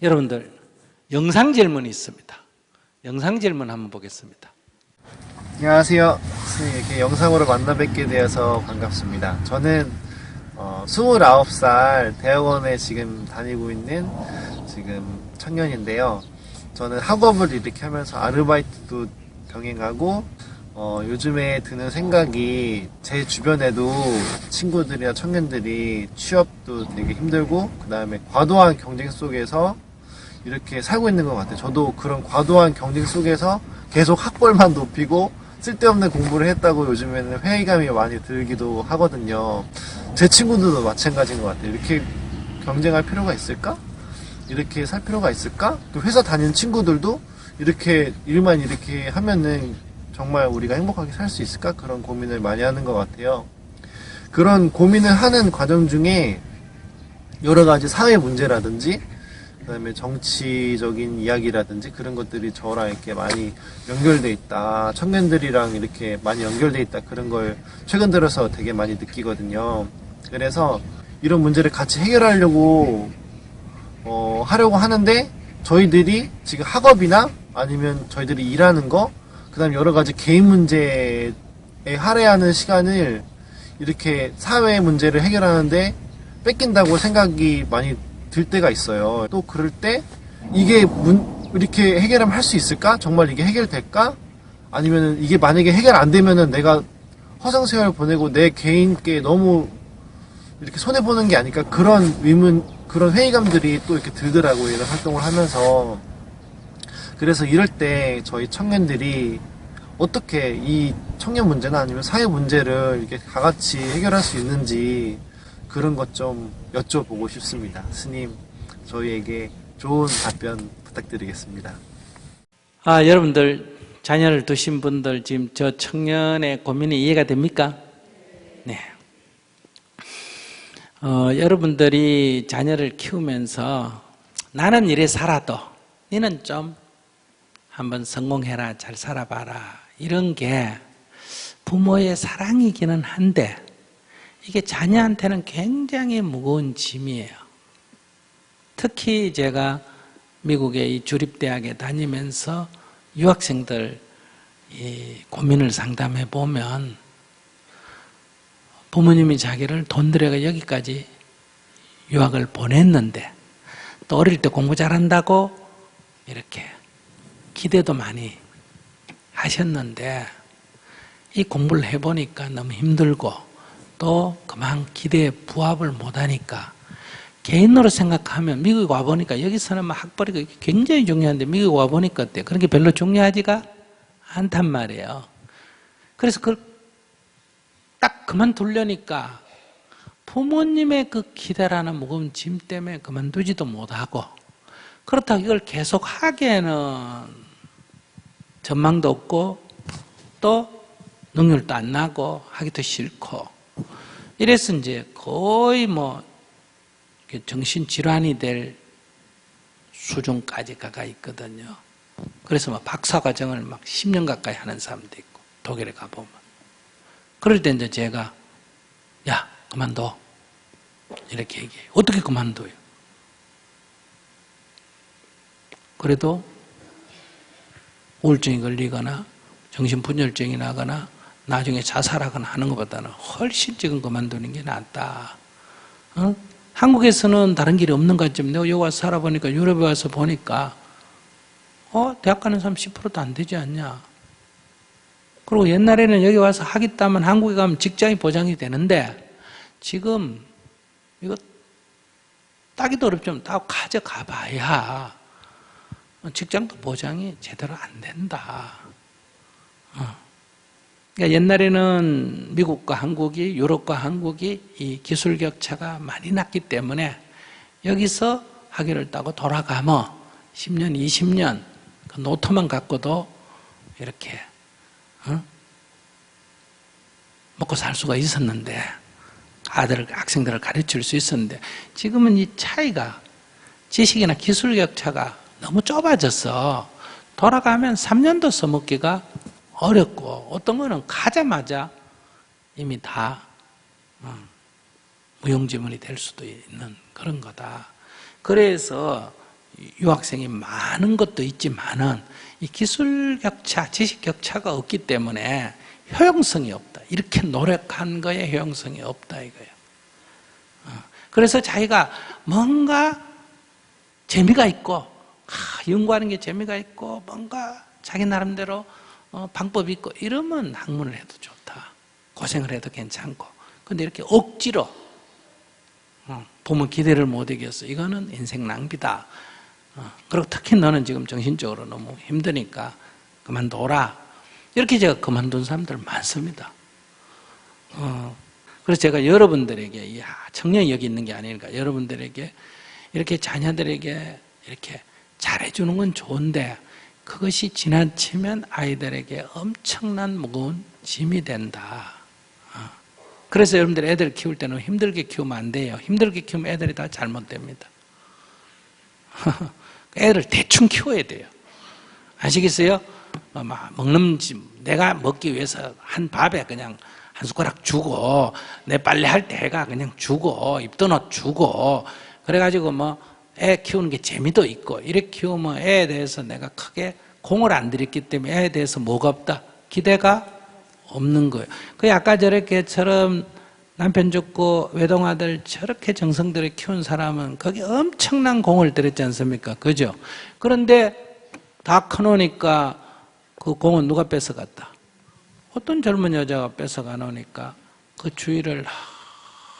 여러분들 영상 질문이 있습니다. 영상 질문 한번 보겠습니다. 안녕하세요. 선생님, 이렇게 영상으로 만나 뵙게 되어서 반갑습니다. 저는 29살 대학원에 지금 다니고 있는 지금 청년인데요. 저는 학업을 이렇게 하면서 아르바이트도 병행하고 요즘에 드는 생각이 제 주변에도 친구들이나 청년들이 취업도 되게 힘들고 그 다음에 과도한 경쟁 속에서 이렇게 살고 있는 것 같아요. 저도 그런 과도한 경쟁 속에서 계속 학벌만 높이고 쓸데없는 공부를 했다고 요즘에는 회의감이 많이 들기도 하거든요. 제 친구들도 마찬가지인 것 같아요. 이렇게 경쟁할 필요가 있을까? 이렇게 살 필요가 있을까? 회사 다니는 친구들도 이렇게 일만 이렇게 하면은 정말 우리가 행복하게 살 수 있을까? 그런 고민을 많이 하는 것 같아요. 그런 고민을 하는 과정 중에 여러 가지 사회 문제라든지 그다음에 정치적인 이야기라든지 그런 것들이 저랑 이렇게 많이 연결돼 있다. 청년들이랑 이렇게 많이 연결돼 있다. 그런 걸 최근 들어서 되게 많이 느끼거든요. 그래서 이런 문제를 같이 해결하려고 하려고 하는데 저희들이 지금 학업이나 아니면 저희들이 일하는 거 그다음 여러 가지 개인 문제에 할애하는 시간을 이렇게 사회 문제를 해결하는데 뺏긴다고 생각이 많이 들 때가 있어요. 또 그럴 때 이게 이렇게 해결하면 할 수 있을까? 정말 이게 해결될까? 아니면 이게 만약에 해결 안 되면은 내가 허송세월 보내고 내 개인께 너무 이렇게 손해 보는 게 아닐까? 그런 그런 회의감들이 또 이렇게 들더라고요. 이런 활동을 하면서. 그래서 이럴 때 저희 청년들이 어떻게 이 청년 문제나 아니면 사회 문제를 이렇게 다 같이 해결할 수 있는지 그런 것 좀 여쭤보고 싶습니다. 스님, 저희에게 좋은 답변 부탁드리겠습니다. 여러분들 자녀를 두신 분들 지금 저 청년의 고민이 이해가 됩니까? 네. 여러분들이 자녀를 키우면서 나는 이래 살아도 너는 좀 한번 성공해라, 잘 살아봐라 이런 게 부모의 사랑이기는 한데 이게 자녀한테는 굉장히 무거운 짐이에요. 특히 제가 미국의 이 주립대학에 다니면서 유학생들 이 고민을 상담해 보면 부모님이 자기를 돈 들여가 여기까지 유학을 보냈는데 또 어릴 때 공부 잘한다고 이렇게 기대도 많이 하셨는데 이 공부를 해보니까 너무 힘들고 또 그만 기대에 부합을 못하니까 개인으로 생각하면 미국에 와보니까 여기서는 막 학벌이 굉장히 중요한데 미국에 와보니까 어때요? 그런 게 별로 중요하지가 않단 말이에요. 그래서 그걸 딱 그만두려니까 부모님의 그 기대라는 무거운 짐 때문에 그만두지도 못하고 그렇다고 이걸 계속 하기에는 전망도 없고 또 능률도 안 나고 하기도 싫고 이래서 이제 거의 뭐 정신질환이 될 수준까지 가가 있거든요. 그래서 막 박사과정을 막 10년 가까이 하는 사람도 있고 독일에 가보면 그럴 때 이제 제가 야 그만둬 이렇게 얘기해요. 어떻게 그만둬요? 그래도 우울증이 걸리거나 정신분열증이 나거나 나중에 자살하거나 하는 것보다는 훨씬 지금 그만두는 게 낫다. 한국에서는 다른 길이 없는 것 같지만 내가 여기 와서 살아보니까 유럽에 와서 보니까 대학 가는 사람 10%도 안 되지 않냐. 그리고 옛날에는 여기 와서 하겠다면 한국에 가면 직장이 보장이 되는데 지금 이거 따기도 어렵지만 따고 가져가 봐야 직장도 보장이 제대로 안 된다. 그러니까 옛날에는 미국과 한국이, 유럽과 한국이 이 기술 격차가 많이 났기 때문에 여기서 학위를 따고 돌아가면 10년, 20년 그 노트만 갖고도 이렇게 먹고 살 수가 있었는데 학생들을 가르칠 수 있었는데 지금은 이 차이가 지식이나 기술 격차가 너무 좁아져서 돌아가면 3년도 써먹기가 어렵고 어떤 거는 가자마자 이미 다 무용지물이 될 수도 있는 그런 거다. 그래서 유학생이 많은 것도 있지만은 이 기술 격차, 지식 격차가 없기 때문에 효용성이 없다. 이렇게 노력한 거에 효용성이 없다 이거예요. 그래서 자기가 뭔가 재미가 있고 연구하는 게 재미가 있고 뭔가 자기 나름대로 방법이 있고 이러면 학문을 해도 좋다. 고생을 해도 괜찮고. 근데 이렇게 억지로 보면 기대를 못 이겼어. 이거는 인생 낭비다. 그리고 특히 너는 지금 정신적으로 너무 힘드니까 그만둬라. 이렇게 제가 그만둔 사람들 많습니다. 그래서 제가 여러분들에게, 청년이 여기 있는 게 아니니까 여러분들에게 이렇게 자녀들에게 이렇게 잘해주는 건 좋은데 그것이 지나치면 아이들에게 엄청난 무거운 짐이 된다. 그래서 여러분들 애들 키울 때는 힘들게 키우면 안 돼요. 힘들게 키우면 애들이 다 잘못됩니다. 애를 대충 키워야 돼요. 아시겠어요? 먹는 집, 내가 먹기 위해서 한 밥에 그냥 한 숟가락 주고, 내 빨래할 때 애가 그냥 주고, 입도넛 주고, 그래가지고 애 키우는 게 재미도 있고, 이렇게 키우면 애에 대해서 내가 크게 공을 안 들였기 때문에 애에 대해서 뭐가 없다? 기대가 없는 거예요. 그 아까 저렇게처럼 남편 죽고 외동아들 저렇게 정성 들여 키운 사람은 거기 엄청난 공을 들였지 않습니까? 그죠? 그런데 다 커놓으니까 그 공은 누가 뺏어갔다? 어떤 젊은 여자가 뺏어가 놓으니까 그 주위를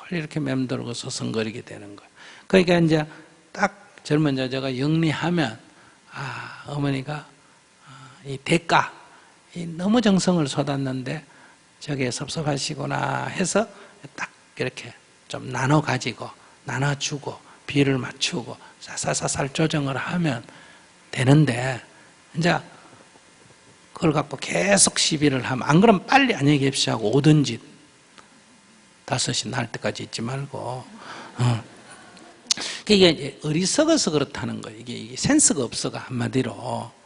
이렇게 맴돌고 서성거리게 되는 거예요. 그러니까 이제 딱 젊은 여자가 영리하면 어머니가 이 대가, 너무 정성을 쏟았는데 저게 섭섭하시구나 해서 딱 이렇게 좀 나눠 가지고 나눠주고 비를 맞추고 사살사살 조정을 하면 되는데 이제 그걸 갖고 계속 시비를 하면 안 그러면 빨리 안녕히 계십시오 하고 오든지 5시 날 때까지 있지 말고 이게 어리석어서 그렇다는 거예요. 이게 센스가 없어가 한마디로.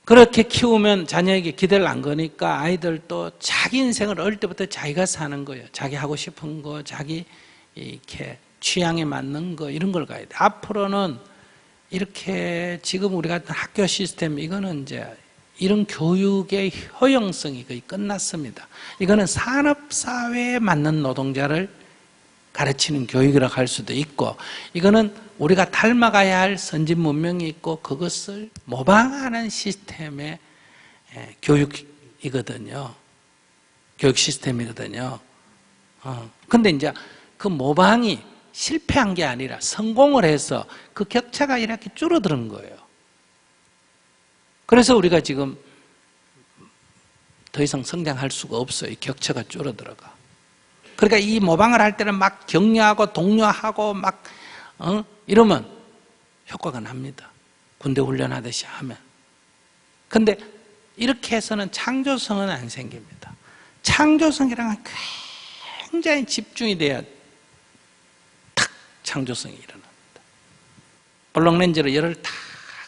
그렇게 키우면 자녀에게 기대를 안 거니까 아이들도 자기 인생을 어릴 때부터 자기가 사는 거예요. 자기 하고 싶은 거, 자기 이렇게 취향에 맞는 거 이런 걸 가야 돼. 앞으로는 이렇게 지금 우리 같은 학교 시스템 이거는 이제 이런 교육의 효용성이 거의 끝났습니다. 이거는 산업사회에 맞는 노동자를 가르치는 교육이라고 할 수도 있고 이거는 우리가 닮아가야 할 선진 문명이 있고 그것을 모방하는 시스템의 교육이거든요. 교육 시스템이거든요. 근데 이제 그 모방이 실패한 게 아니라 성공을 해서 그 격차가 이렇게 줄어드는 거예요. 그래서 우리가 지금 더 이상 성장할 수가 없어요. 이 격차가 줄어들어가. 그러니까 이 모방을 할 때는 막 격려하고 독려하고 막 이러면 효과가 납니다. 군대 훈련하듯이 하면. 근데 이렇게 해서는 창조성은 안 생깁니다. 창조성이란 굉장히 집중이 돼야 탁 창조성이 일어납니다. 볼록렌즈로 열을 탁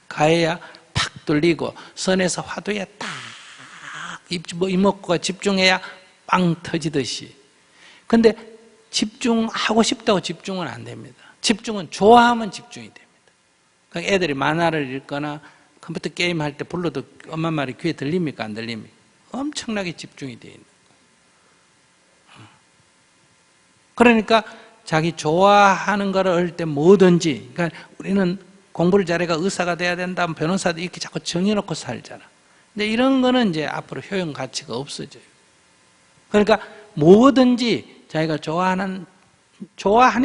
가해야 팍 뚫리고 선에서 화두에 딱 이목구가 집중해야 빵 터지듯이. 근데 집중하고 싶다고 집중은 안 됩니다. 집중은 좋아하면 집중이 됩니다. 그러니까 애들이 만화를 읽거나 컴퓨터 게임 할 때 불러도 엄마 말이 귀에 들립니까? 안 들립니까? 엄청나게 집중이 되어 있는 거예요. 그러니까 자기 좋아하는 거를 어릴 때 뭐든지, 그러니까 우리는 공부를 잘해가 의사가 돼야 된다, 변호사도 이렇게 자꾸 정해놓고 살잖아. 근데 이런 거는 이제 앞으로 효용 가치가 없어져요. 그러니까 뭐든지 자기가 좋아하는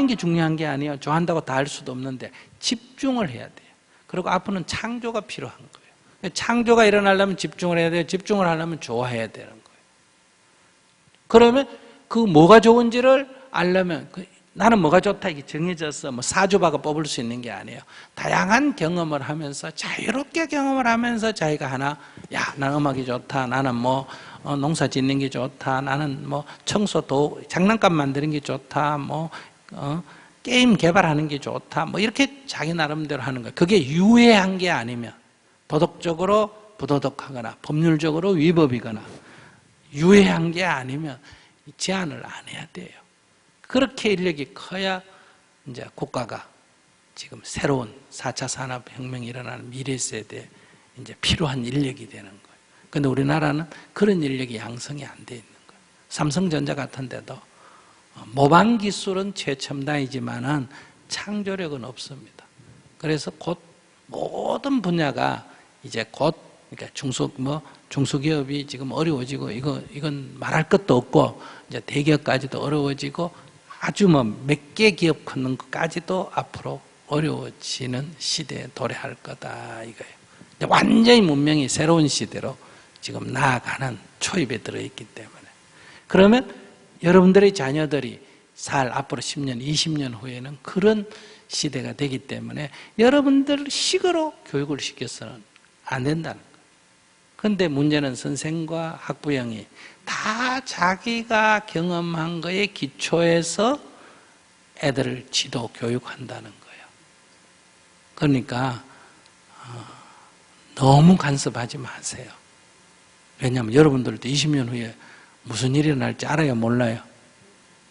게 중요한 게 아니에요. 좋아한다고 다 할 수도 없는데 집중을 해야 돼요. 그리고 앞으로는 창조가 필요한 거예요. 창조가 일어나려면 집중을 해야 돼요. 집중을 하려면 좋아해야 되는 거예요. 그러면 그 뭐가 좋은지를 알려면 나는 뭐가 좋다 이게 정해져서 사주박아 뽑을 수 있는 게 아니에요. 다양한 경험을 하면서 자유롭게 경험을 하면서 자기가 하나 나는 음악이 좋다. 나는 농사 짓는 게 좋다. 나는 청소 장난감 만드는 게 좋다. 게임 개발하는 게 좋다. 이렇게 자기 나름대로 하는 거예요. 그게 유해한 게 아니면 도덕적으로 부도덕하거나 법률적으로 위법이거나 유해한 게 아니면 제한을 안 해야 돼요. 그렇게 인력이 커야 이제 국가가 지금 새로운 4차 산업혁명이 일어나는 미래 세대에 이제 필요한 인력이 되는 거예요. 근데 우리나라는 그런 인력이 양성이 안 돼 있는 거예요. 삼성전자 같은 데도 모방 기술은 최첨단이지만은 창조력은 없습니다. 그래서 곧 모든 분야가 이제 곧 그러니까 중소기업이 지금 어려워지고 이건 말할 것도 없고 이제 대기업까지도 어려워지고 아주 몇 개 기업 크는 것까지도 앞으로 어려워지는 시대에 도래할 거다 이거예요. 완전히 문명이 새로운 시대로 지금 나아가는 초입에 들어있기 때문에 그러면 여러분들의 자녀들이 살 앞으로 10년, 20년 후에는 그런 시대가 되기 때문에 여러분들 식으로 교육을 시켜서는 안 된다는 거예요. 그런데 문제는 선생과 학부형이 다 자기가 경험한 거에 기초해서 애들을 지도 교육한다는 거예요. 그러니까 너무 간섭하지 마세요. 왜냐하면 여러분들도 20년 후에 무슨 일이 날지 알아요? 몰라요?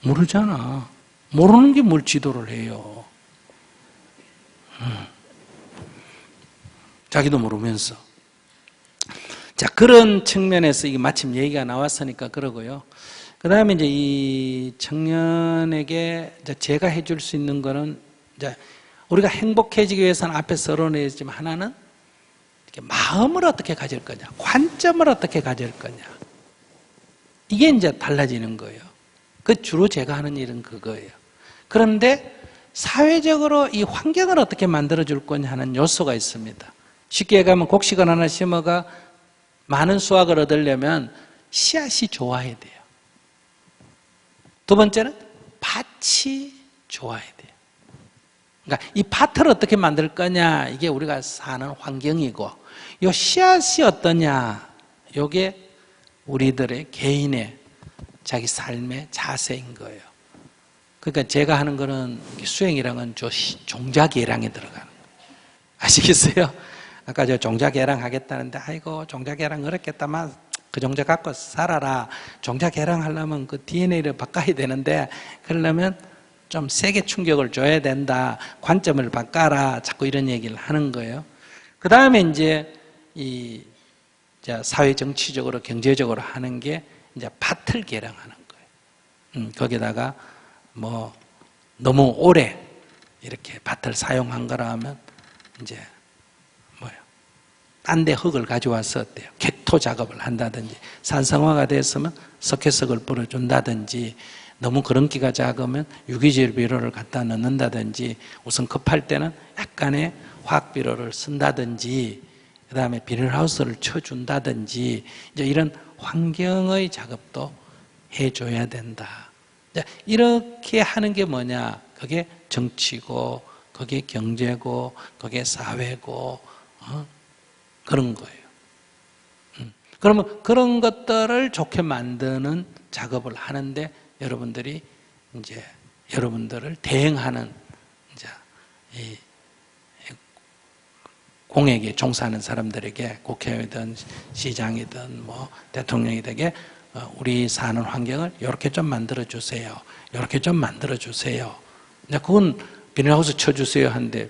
모르잖아. 모르는 게 뭘 지도를 해요. 자기도 모르면서. 자, 그런 측면에서 이게 마침 얘기가 나왔으니까 그러고요. 그 다음에 이제 이 청년에게 제가 해줄 수 있는 거는 이제 우리가 행복해지기 위해서는 앞에 서론했지만 하나는 이렇게 마음을 어떻게 가질 거냐, 관점을 어떻게 가질 거냐. 이게 이제 달라지는 거예요. 그 주로 제가 하는 일은 그거예요. 그런데 사회적으로 이 환경을 어떻게 만들어줄 거냐 하는 요소가 있습니다. 쉽게 얘기하면 곡식을 하나 심어가 많은 수확을 얻으려면 씨앗이 좋아야 돼요. 두 번째는 밭이 좋아야 돼요. 그러니까 이 밭을 어떻게 만들 거냐, 이게 우리가 사는 환경이고, 이 씨앗이 어떠냐, 이게 우리들의 개인의 자기 삶의 자세인 거예요. 그러니까 제가 하는 거는 수행이랑은 종자계량에 들어가는 거예요. 아시겠어요? 아까 저 종자계량 하겠다는데 아이고 종자계량 어렵겠다만 그 종자 갖고 살아라. 종자계량 하려면 그 DNA를 바꿔야 되는데 그러려면 좀 세게 충격을 줘야 된다. 관점을 바꿔라. 자꾸 이런 얘기를 하는 거예요. 그 다음에 이제 이 사회 정치적으로 경제적으로 하는 게 이제 밭을 개량하는 거예요. 거기다가 뭐 너무 오래 이렇게 밭을 사용한 거라 하면 이제 딴 데 흙을 가져와서 어때요? 개토 작업을 한다든지 산성화가 됐으면 석회석을 뿌려준다든지 너무 그런기가 작으면 유기질 비료를 갖다 넣는다든지 우선 급할 때는 약간의 화학비료를 쓴다든지 그 다음에 비닐하우스를 쳐준다든지 이제 이런 환경의 작업도 해줘야 된다. 이렇게 하는 게 뭐냐? 그게 정치고 그게 경제고 그게 사회고 그런 거예요. 그러면 그런 것들을 좋게 만드는 작업을 하는데 여러분들이 이제 여러분들을 대행하는 이제 이 공익에 종사하는 사람들에게 국회의원 시장이든 뭐 대통령이 되게 우리 사는 환경을 이렇게 좀 만들어 주세요. 이렇게 좀 만들어 주세요. 그건 비닐하우스 쳐주세요 한데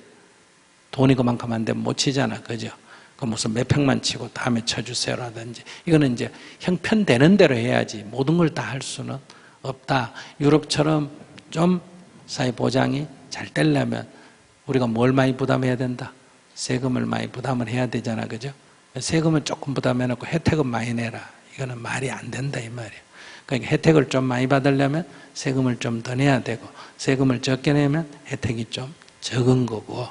돈이 그만큼 안 되면 못 치잖아, 그죠? 그 무슨 몇 평만 치고 다음에 쳐주세요라든지 이거는 이제 형편되는 대로 해야지 모든 걸 다 할 수는 없다. 유럽처럼 좀 사회 보장이 잘 되려면 우리가 뭘 많이 부담해야 된다? 세금을 많이 부담을 해야 되잖아, 그죠? 세금을 조금 부담해놓고 혜택은 많이 내라. 이거는 말이 안 된다 이 말이에요. 그러니까 혜택을 좀 많이 받으려면 세금을 좀 더 내야 되고 세금을 적게 내면 혜택이 좀 적은 거고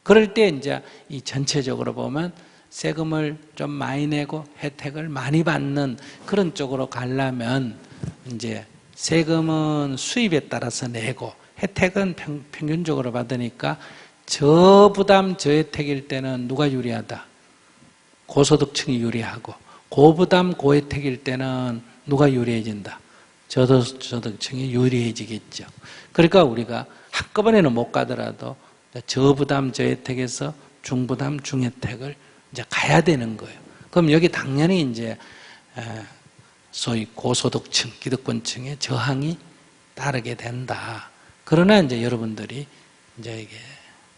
그럴 때 이제 이 전체적으로 보면 세금을 좀 많이 내고 혜택을 많이 받는 그런 쪽으로 가려면 이제 세금은 수입에 따라서 내고 혜택은 평균적으로 받으니까 저부담 저혜택일 때는 누가 유리하다? 고소득층이 유리하고 고부담 고혜택일 때는 누가 유리해진다? 저소득층이 유리해지겠죠. 그러니까 우리가 한꺼번에는 못 가더라도 저부담 저혜택에서 중부담 중혜택을 이제 가야 되는 거예요. 그럼 여기 당연히 이제 소위 고소득층, 기득권층의 저항이 따르게 된다. 그러나 이제 여러분들이 이제 이게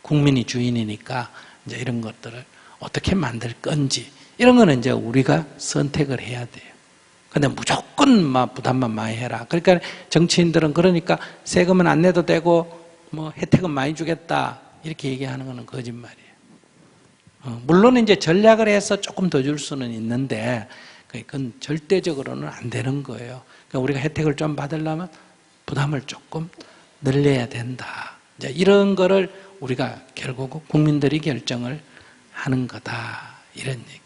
국민이 주인이니까 이제 이런 것들을 어떻게 만들 건지 이런 거는 이제 우리가 선택을 해야 돼요. 근데 무조건 막 부담만 많이 해라. 그러니까 정치인들은 그러니까 세금은 안 내도 되고 뭐 혜택은 많이 주겠다 이렇게 얘기하는 거는 거짓말이에요. 물론 이제 전략을 해서 조금 더 줄 수는 있는데 그건 절대적으로는 안 되는 거예요. 그러니까 우리가 혜택을 좀 받으려면 부담을 조금 늘려야 된다. 이제 이런 거를 우리가 결국 국민들이 결정을 하는 거다. 이런 얘기.